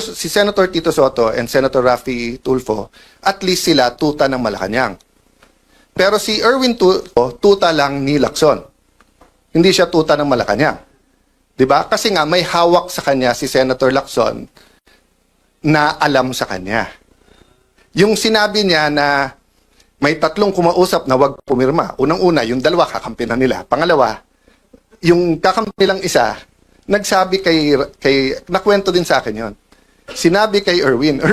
si Senator Tito Soto and Senator Raffy Tulfo, at least sila tuta ng Malacanang. Pero si Erwin Tulfo, tuta lang ni Lacson. Hindi siya tuta ng Malacanang. 'Di ba? Kasi nga may hawak sa kanya si Senator Lacson na alam sa kanya. Yung sinabi niya na may tatlong kumausap na wag pumirma. Unang-una, yung dalawa kakampi na nila. Pangalawa, yung kakampi lang isa, nagsabi nakwento din sa akin yon. Sinabi kay Erwin,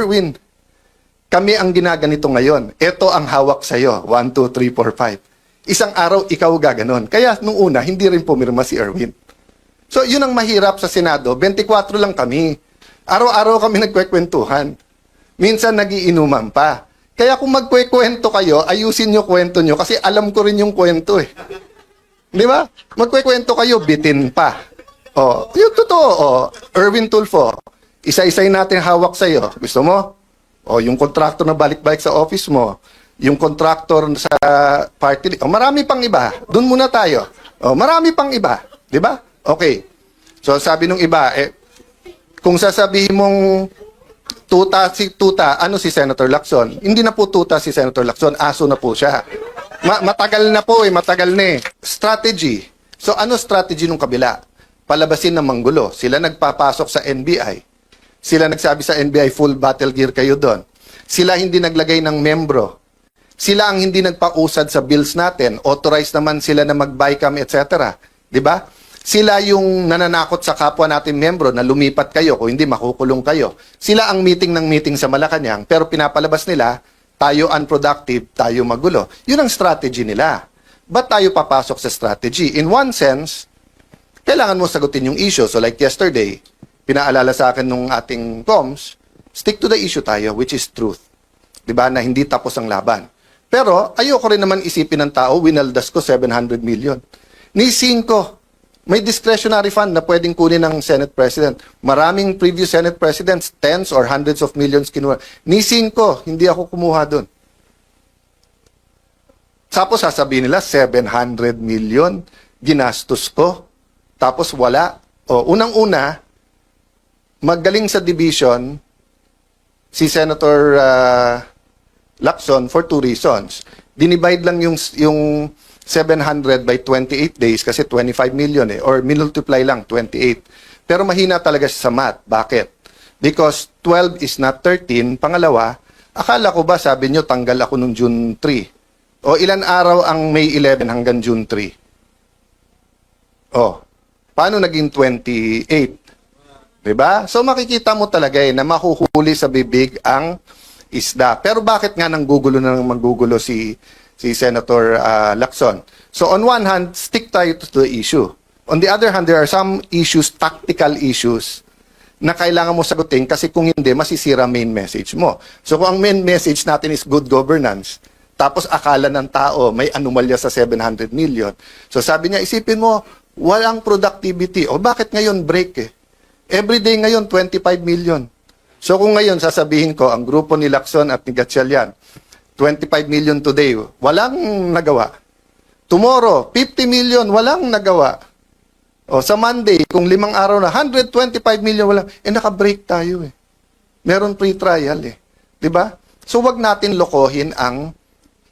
kami ang ginaganito ngayon. Ito ang hawak sa'yo. 1, 2, 3, 4, 5. Isang araw, ikaw gaganon. Kaya nung una, hindi rin pumirma si Erwin. So, yun ang mahirap sa Senado. 24 lang kami. Araw-araw kami nagkwekwentuhan. Minsan nagiinuman pa. Kaya kung magkwekwento kayo, ayusin nyo kwento nyo kasi alam ko rin yung kwento eh. Di ba? Magkwekwento kayo, bitin pa. Oh, yung totoo, oh, Erwin Tulfo, isa-isay natin hawak sa'yo. Gusto mo? O, yung kontraktor na balik-balik sa office mo, yung kontraktor sa party, o, marami pang iba. Doon muna tayo. O, marami pang iba. Di ba? Okay. So, sabi nung iba, kung sasabihin mong tuta, ano si Senator Lacson? Hindi na po tuta si Senator Lacson, aso na po siya. Matagal na po matagal na eh. Strategy. So, ano strategy nung kabila? Palabasin ng manggulo. Sila nagpapasok sa NBI. Sila nagsabi sa NBI, full battle gear kayo doon. Sila hindi naglagay ng membro. Sila ang hindi nagpausad sa bills natin. Authorized naman sila na mag-BICAM, etc. Diba? Sila yung nananakot sa kapwa natin membro na lumipat kayo, kung hindi makukulong kayo. Sila ang meeting ng meeting sa Malacanang, pero pinapalabas nila, tayo unproductive, tayo magulo. Yun ang strategy nila. Ba't tayo papasok sa strategy? In one sense, kailangan mo sagutin yung issue. So like yesterday, pinaalala sa akin nung ating comms, stick to the issue tayo, which is truth. Diba? Na hindi tapos ang laban. Pero ayoko rin naman isipin ng tao, winaldas ko 700 million. Ni 5, may discretionary fund na pwedeng kunin ng Senate President. Maraming previous Senate Presidents, tens or hundreds of millions kinuha. Ni 5, hindi ako kumuha doon. Tapos sasabihin nila, 700 million, ginastos ko. Tapos wala. O, unang-una, magaling sa division si Senator Lacson for 2 reasons. Dinivide lang yung 700 by 28 days kasi 25 million or multiply lang 28. Pero mahina talaga siya sa math. Bakit? Because 12 is not 13. Pangalawa, akala ko ba sabi nyo tanggal ako nung June 3? O ilan araw ang May 11 hanggang June 3? O, paano naging 28? Diba? So makikita mo talaga na mahuhuli sa bibig ang isda. Pero bakit nga nanggugulo na manggugulo si Senator Lacson? So on one hand, stick tayo to the issue. On the other hand, there are some issues, tactical issues, na kailangan mo sagutin kasi kung hindi, masisira main message mo. So kung ang main message natin is good governance, tapos akala ng tao may anomalya sa 700 million. So sabi niya, isipin mo, walang productivity. O bakit ngayon break eh? Everyday ngayon, 25 million. So kung ngayon sasabihin ko, ang grupo ni Lacson at ni Gatchalian, 25 million today, walang nagawa. Tomorrow, 50 million, walang nagawa. O sa Monday, kung 5 araw na, 125 million, walang, naka-break tayo eh. Meron pre-trial eh. Diba? So wag natin lokohin ang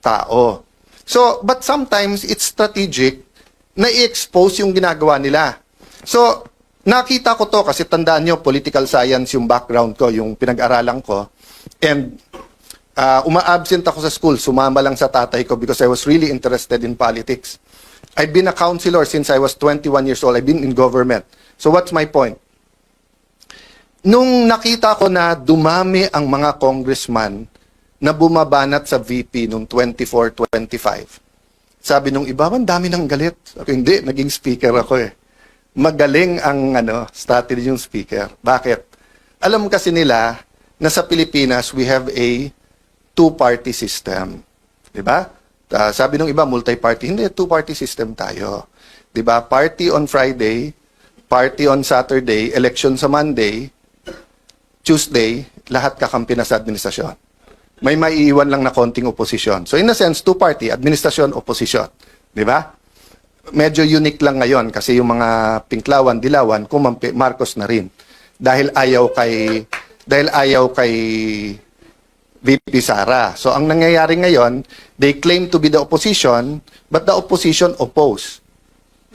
tao. So, but sometimes it's strategic na i-expose yung ginagawa nila. So, nakita ko to kasi tandaan nyo, political science yung background ko, yung pinag-aralan ko. And uma-absent ako sa school, sumama lang sa tatay ko because I was really interested in politics. I've been a counselor since I was 21 years old. I've been in government. So what's my point? Nung nakita ko na dumami ang mga congressman na bumabanat sa VP noong 24-25, sabi nung iba, ang dami ng galit. Sabi, hindi, naging speaker ako eh. Magaling ang strategy yung speaker. Bakit? Alam kasi nila na sa Pilipinas, we have a two-party system. Diba? Sabi nung iba, multi-party. Hindi, two-party system tayo. Diba? Party on Friday, party on Saturday, election sa Monday, Tuesday, lahat kakampi na sa administrasyon. May maiiwan lang na konting oposisyon. So in a sense, two-party, administrasyon, oposisyon. Diba? Medyo unique lang ngayon kasi yung mga Pinklawan, Dilawan, Marcos na rin. dahil ayaw kay VP Sara. So ang nangyayari ngayon, they claim to be the opposition, but the opposition oppose.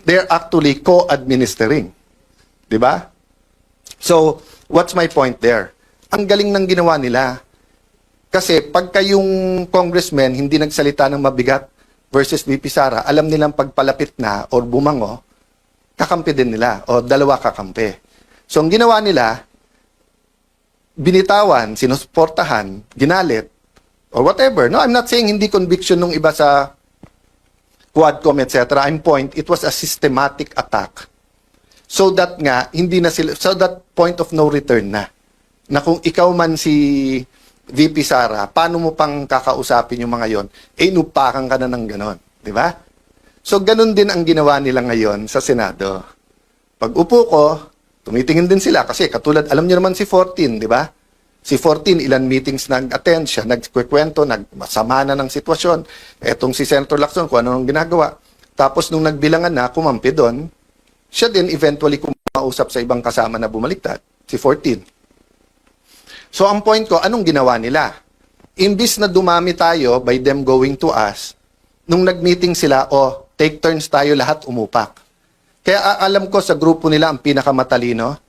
They're actually co-administering. 'Di ba? So, what's my point there? Ang galing ng ginawa nila. Kasi pagka yung congressman hindi nagsalita ng mabigat versus VP Sara, alam nilang pagpalapit na or bumango, kakampi din nila o dalawa kakampi. So ang ginawa nila, binitawan, sinusuportahan, ginalit, or whatever. No, I'm not saying hindi conviction nung iba sa Quadcom, etc. I'm point, it was a systematic attack. So that nga, hindi na sila, so that point of no return na. Na kung ikaw man si VP Sara, paano mo pang kakausapin yung mga yon? Inupakan ka na ng ganon. Di ba? So, ganun din ang ginawa nila ngayon sa Senado. Pag upo ko, tumitingin din sila kasi katulad, alam niyo naman si 14, di ba? Si 14, ilan meetings nag-attend siya, nagkikwento, nagsama na ng sitwasyon. Etong si Senator Lacson, kung ano nang ginagawa. Tapos nung nagbilangan na, kumampi doon, siya din eventually kumausap sa ibang kasama na bumaliktad, si 14. So ang point ko, anong ginawa nila? Imbis na dumami tayo by them going to us, nung nag-meeting sila, take turns tayo lahat umupak. Kaya alam ko sa grupo nila ang pinakamatalino,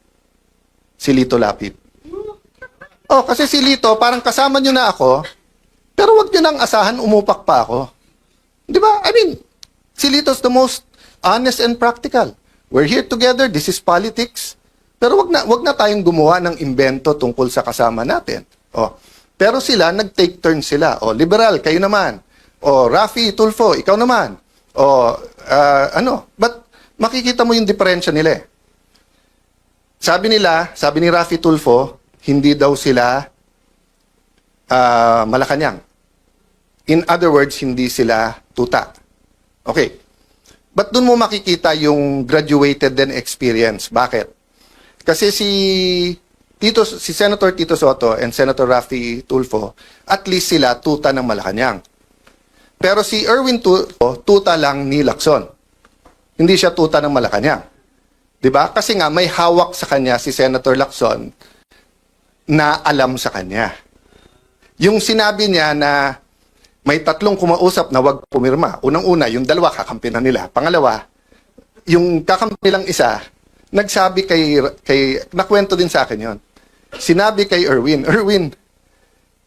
si Lito Lapid. Kasi si Lito, parang kasama nyo na ako, pero wag nyo nang asahan, umupak pa ako. Di ba? I mean, si Lito's the most honest and practical. We're here together, this is politics. Pero wag na tayong gumawa ng imbento tungkol sa kasama natin. Pero sila, nag-take turn sila. Liberal, kayo naman. Rafi Tulfo, ikaw naman. But makikita mo yung diferensya nila eh. Sabi ni Rafi Tulfo, hindi daw sila Malacanang. In other words, hindi sila tuta. Okay. But dun mo makikita yung graduated din experience. Bakit? Kasi si Senator Tito Soto and Senator Rafi Tulfo, at least sila tuta ng Malacanang. Pero si Erwin Tulfo, tuta lang ni Lacson. Hindi siya tuta ng Malacanang. 'Di ba? Kasi nga may hawak sa kanya si Senator Lacson na alam sa kanya. Yung sinabi niya na may tatlong kumausap na wag pumirma. Unang-una, yung dalawa kakampi na nila. Pangalawa, yung kakampi lang isa, nagsabi nakwento din sa akin yon. Sinabi kay Erwin,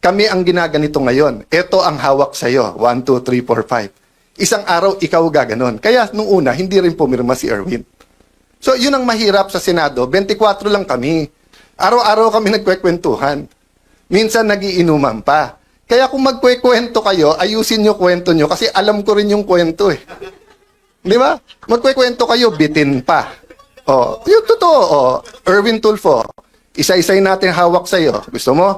kami ang ginaganito ngayon. Ito ang hawak sa'yo. 1, 2, 3, 4, 5. Isang araw, ikaw gaganon. Kaya nung una, hindi rin pumirma si Erwin. So, yun ang mahirap sa Senado. 24 lang kami. Araw-araw kami nagkwekwentuhan. Minsan nagiinuman pa. Kaya kung magkwekwento kayo, ayusin nyo kwento nyo kasi alam ko rin yung kwento eh. Di ba? Magkwekwento kayo, bitin pa. Yung totoo. Erwin Tulfo, isa-isay natin hawak sa'yo. Gusto mo?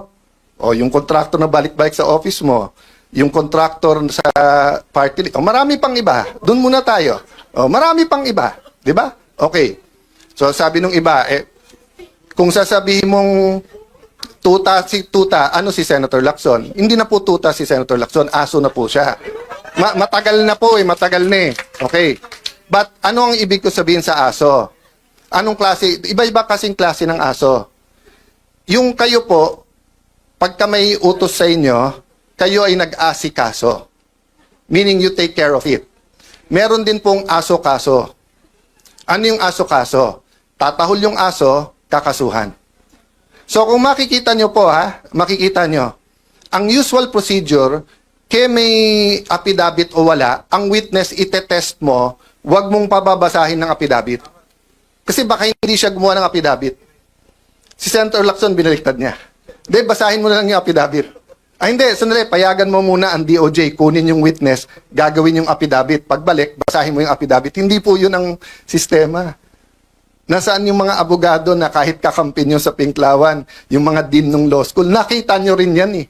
Yung contractor na balik-balik sa office mo. Yung contractor sa party. Marami pang iba. Doon muna tayo. Marami pang iba. Di ba? Okay. So sabi nung iba, kung sasabihin mong tuta, ano si Senator Lacson? Hindi na po tuta si Senator Lacson, aso na po siya. Matagal na po matagal na eh. Okay. But ano ang ibig ko sabihin sa aso? Anong klase? Iba-iba kasing klase ng aso. Yung kayo po, pagka may utos sa inyo, kayo ay nag-asikaso. Meaning you take care of it. Meron din pong aso-kaso. Ano yung aso-kaso? Tatahol yung aso, kakasuhan. So kung makikita nyo po makikita nyo, ang usual procedure, kaya may affidavit o wala, ang witness itetest mo, wag mong pababasahin ng affidavit. Kasi baka hindi siya gumawa ng affidavit. Si Senator Lacson, binaliktad niya. Hindi, basahin mo na lang yung affidavit. Hindi, sandali, payagan mo muna ang DOJ, kunin yung witness, gagawin yung affidavit. Pagbalik, basahin mo yung affidavit. Hindi po yun ang sistema. Nasaan yung mga abogado na kahit kakampi nyo sa Pinklawan, yung mga dean ng law school, nakita nyo rin yan eh.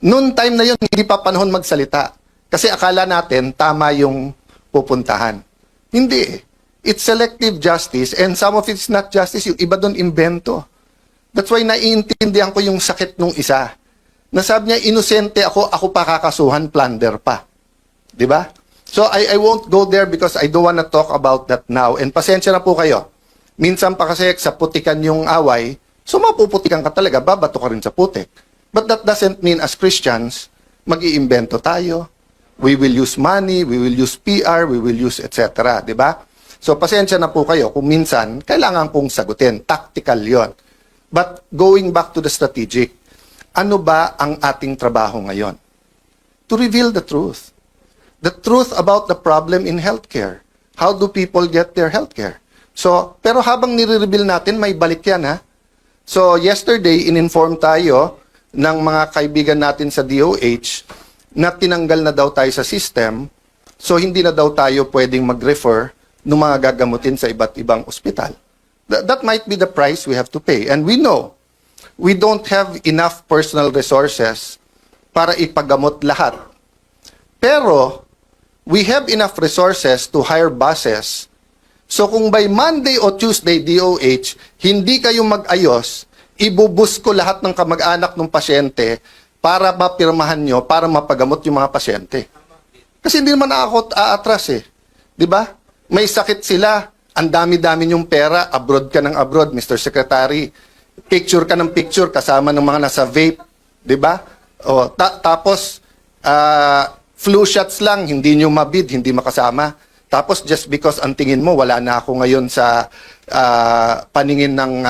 Noon time na yun, hindi pa panahon magsalita. Kasi akala natin, tama yung pupuntahan. Hindi. It's selective justice and some of it's not justice. Yung iba doon, invento. That's why naiintindihan ko yung sakit nung isa. Nasabi niya, inosente ako pa kakasuhan, plunder pa. Diba? So I won't go there because I don't wanna talk about that now. And pasensya na po kayo. Minsan pa kasi sa putikan yung away, so mapuputikan ka talaga, babato ka rin sa putik. But that doesn't mean as Christians, mag-iimbento tayo. We will use money, we will use PR, we will use etc. Di ba? So pasensya na po kayo kung minsan kailangan pong sagutin. Tactical yon. But going back to the strategic, ano ba ang ating trabaho ngayon? To reveal the truth. The truth about the problem in healthcare. How do people get their healthcare? So, pero habang nire-reveal natin, may balik yan ha. So, yesterday, in-inform tayo ng mga kaibigan natin sa DOH na tinanggal na daw tayo sa system. So, hindi na daw tayo pwedeng mag-refer ng mga gagamutin sa iba't ibang ospital. That might be the price we have to pay. And we know, we don't have enough personal resources para ipagamot lahat. Pero, we have enough resources to hire buses. So kung by Monday o Tuesday, DOH, hindi kayo mag-ayos, ibubus ko lahat ng kamag-anak ng pasyente para mapirmahan nyo, para mapagamot yung mga pasyente. Kasi hindi naman ako aatras eh. Di ba? May sakit sila, ang dami-dami yung pera, abroad ka ng abroad, Mr. Secretary. Picture ka ng picture kasama ng mga nasa vape. Di ba? O, tapos, flu shots lang, hindi nyo mabid, hindi makasama. Tapos just because ang tingin mo wala na ako ngayon sa paningin ng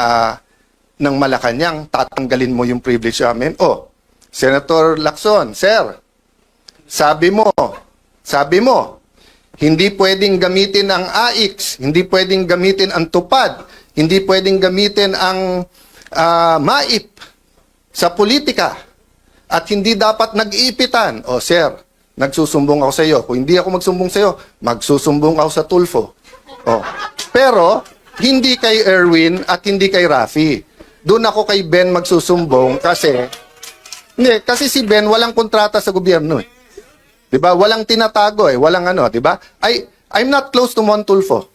Malacanang, tatanggalin mo yung privilege namin. Oh, Senator Lacson, sir, sabi mo, hindi pwedeng gamitin ang AIX, hindi pwedeng gamitin ang tupad, hindi pwedeng gamitin ang MAIP sa politika, at hindi dapat nag-iipitan. Oh, sir, nagsusumbong ako sa iyo. Kung hindi ako magsumbong sa iyo, magsusumbong ako sa Tulfo. Oh. Pero, hindi kay Erwin at hindi kay Rafi. Doon ako kay Ben magsusumbong kasi si Ben walang kontrata sa gobyerno eh. 'Di ba? Walang tinatago eh, walang ano, 'di ba? I'm not close to Mon Tulfo.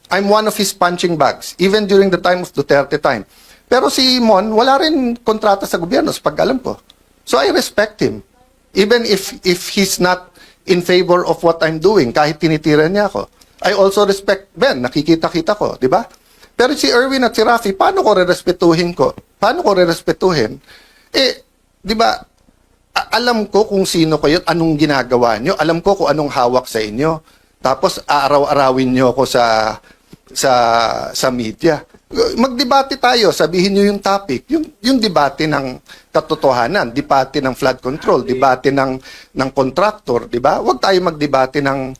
I'm one of his punching bags even during the time of Duterte time. Pero si Mon wala rin kontrata sa gobyerno sa pag-alam ko. So I respect him. Even if he's not in favor of what I'm doing, kahit tinitira niya ako. I also respect Ben, nakikita-kita ko, di ba? Pero si Erwin at si Rafi, paano ko rerespetuhin ko? Paano ko rerespetuhin? Eh, di ba, alam ko kung sino kayo, anong ginagawa nyo, alam ko kung anong hawak sa inyo. Tapos, araw-arawin nyo ako sa media. Magdebate tayo, sabihin nyo yung topic, yung debate ng katotohanan, debate ng flood control, debate ng contractor, di ba? Huwag tayo magdebate ng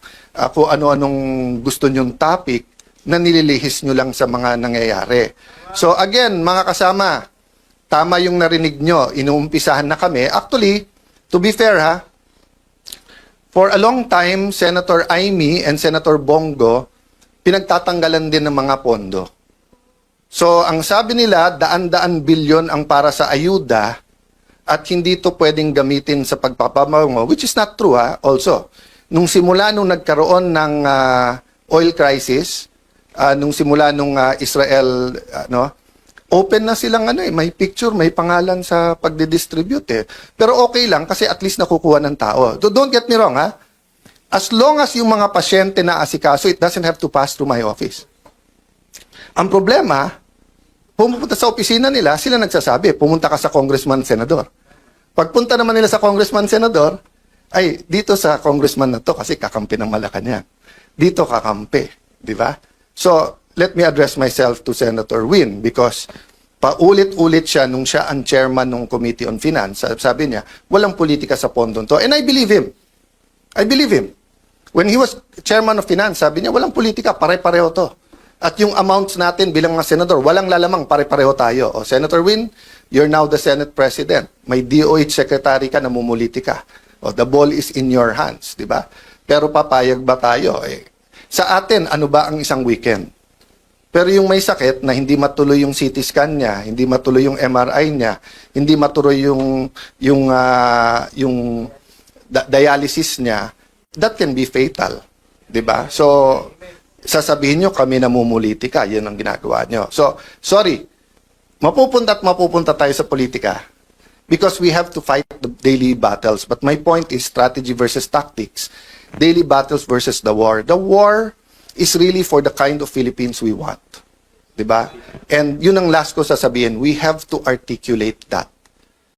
kung ano-anong gusto nyong topic na nililihis nyo lang sa mga nangyayari. So again, mga kasama, tama yung narinig nyo, inuumpisahan na kami. Actually, to be fair ha, for a long time, Senator Amy and Senator Bongo, pinagtatanggalan din ng mga pondo. So, ang sabi nila, daan-daan bilyon ang para sa ayuda at hindi ito pwedeng gamitin sa pagpapabango, which is not true ha, also. Nung simula nung nagkaroon ng oil crisis, nung simula nung Israel, open na silang may picture, may pangalan sa pagdidistribute eh. Pero okay lang kasi at least nakukuha ng tao. So, don't get me wrong ha, as long as yung mga pasyente na asikaso, it doesn't have to pass through my office. Ang problema, pumunta sa opisina nila, sila nagsasabi, pumunta ka sa congressman, senador. Pagpunta naman nila sa congressman, senador, ay, dito sa congressman na to, kasi kakampi ng Malacanang. Dito kakampi, di ba? So, let me address myself to Senator Win because paulit-ulit siya nung siya ang chairman ng Committee on Finance. Sabi niya, walang politika sa pondo to. And I believe him. I believe him. When he was chairman of Finance, sabi niya, walang politika, pare-pareho to. At yung amounts natin bilang mga senador, walang lalamang, pare-pareho tayo. O, Senator Win, you're now the Senate President. May DOH Secretary ka, namumuliti ka. O, the ball is in your hands, di ba? Pero papayag ba tayo? Sa atin, ano ba ang isang weekend? Pero yung may sakit na hindi matuloy yung CT scan niya, hindi matuloy yung MRI niya, hindi matuloy yung dialysis niya, that can be fatal, di ba? So, sasabihin nyo, kami namumulitika, yun ang ginagawa nyo. So, sorry, mapupunta tayo sa politika because we have to fight the daily battles. But my point is strategy versus tactics, daily battles versus the war. The war is really for the kind of Philippines we want. 'Di ba? And yun ang last ko sasabihin, we have to articulate that.